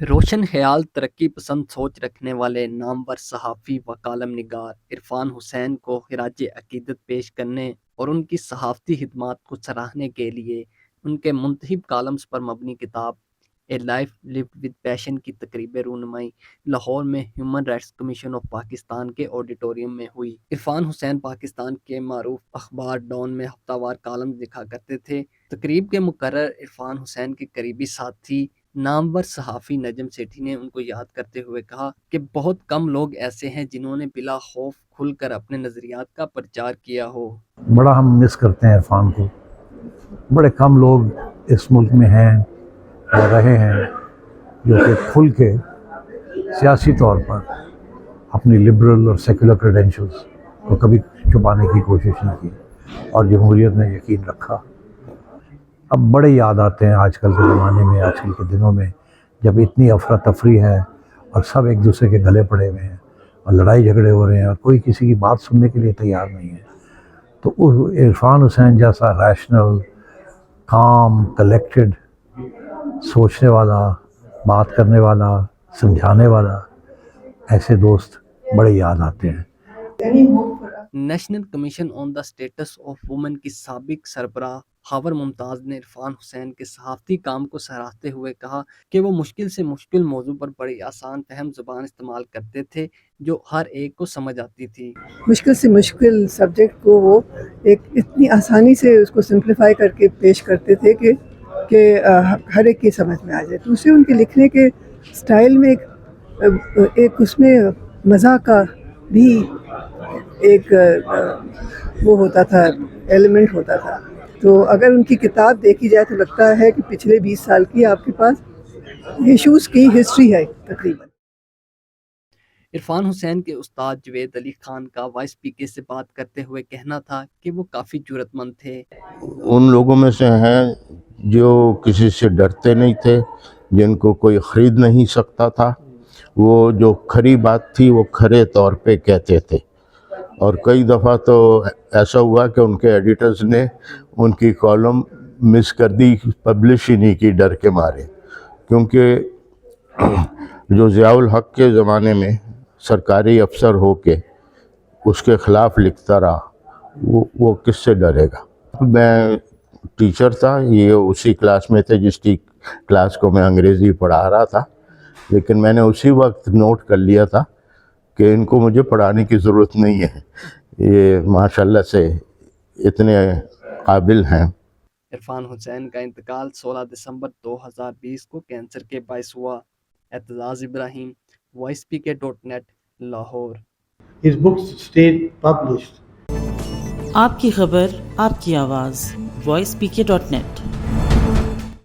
روشن خیال ترقی پسند سوچ رکھنے والے نامور صحافی و کالم نگار عرفان حسین کو خراج عقیدت پیش کرنے اور ان کی صحافتی خدمات کو سراہنے کے لیے ان کے منتخب کالمز پر مبنی کتاب اے لائف لیوڈ ود پیشن کی تقریب رونمائی لاہور میں human rights commission of Pakistan کے آڈیٹوریم میں ہوئی۔ عرفان حسین پاکستان کے معروف اخبار ڈان میں ہفتہ وار کالمز لکھا کرتے تھے۔ تقریب کے مقرر عرفان حسین کے قریبی ساتھی نامور صحافی نجم سیٹھی نے ان کو یاد کرتے ہوئے کہا کہ بہت کم لوگ ایسے ہیں جنہوں نے بلا خوف کھل کر اپنے نظریات کا پرچار کیا ہو۔ بڑا ہم مس کرتے ہیں عرفان کو۔ بڑے کم لوگ اس ملک میں ہیں اور رہے ہیں جو کہ کھل کے سیاسی طور پر اپنی لبرل اور سیکولر کریڈینشلز کو کبھی چھپانے کی کوشش نہیں کی اور جمہوریت میں یقین رکھا۔ اب بڑے یاد آتے ہیں آج کل کے زمانے میں، آج کل کے دنوں میں، جب اتنی افراتفری ہے اور سب ایک دوسرے کے گلے پڑے ہوئے ہیں اور لڑائی جھگڑے ہو رہے ہیں اور کوئی کسی کی بات سننے کے لیے تیار نہیں ہے۔ تو عرفان حسین جیسا ریشنل، کام، کلیکٹڈ، سوچنے والا، بات کرنے والا، سمجھانے والا، ایسے دوست بڑے یاد آتے ہیں۔ National Commission on the Status of Women کی سابق سربراہ خاور ممتاز نے عرفان حسین کے صحافتی کام کو سراہتے ہوئے کہا کہ وہ مشکل سے مشکل موضوع پر بڑی آسان فہم زبان استعمال کرتے تھے جو ہر ایک کو سمجھ آتی تھی۔ مشکل سے مشکل سبجیکٹ کو وہ ایک اتنی آسانی سے اس کو سمپلیفائی کر کے پیش کرتے تھے کہ ہر ایک کی سمجھ میں آ جائے۔ دوسرے ان کے لکھنے کے سٹائل میں ایک اس میں مزاح کا بھی ایک وہ ہوتا تھا، ایلیمنٹ ہوتا تھا۔ تو اگر ان کی کتاب دیکھی جائے تو لگتا ہے کہ پچھلے 20 سال کی آپ کے پاس ایشوز کی ہسٹری ہے تقریباً۔ عرفان حسین کے استاد جوید علی خان کا وائس پی کے سے بات کرتے ہوئے کہنا تھا کہ وہ کافی جرأت مند تھے۔ ان لوگوں میں سے ہیں جو کسی سے ڈرتے نہیں تھے، جن کو کوئی خرید نہیں سکتا تھا، وہ جو کھری بات تھی وہ کھرے طور پہ کہتے تھے۔ اور کئی دفعہ تو ایسا ہوا کہ ان کے ایڈیٹرز نے ان کی کالم مس کر دی، پبلش ہی نہیں کی ڈر کے مارے، کیونکہ جو ضیاء الحق کے زمانے میں سرکاری افسر ہو کے اس کے خلاف لکھتا رہا، وہ کس سے ڈرے گا۔ میں ٹیچر تھا، یہ اسی کلاس میں تھے جس کی کلاس کو میں انگریزی پڑھا رہا تھا، لیکن میں نے اسی وقت نوٹ کر لیا تھا کہ ان کو مجھے پڑھانے کی ضرورت نہیں ہے، یہ ماشاءاللہ سے اتنے قابل ہیں۔ عرفان حسین کا انتقال 16 دسمبر 2020 کو کینسر کے باعث ہوا۔ اعتزاز ابراہیم، voicepk.net، Lahore. His books stayed published. آپ کی خبر، آپ کی آواز، voicepk.net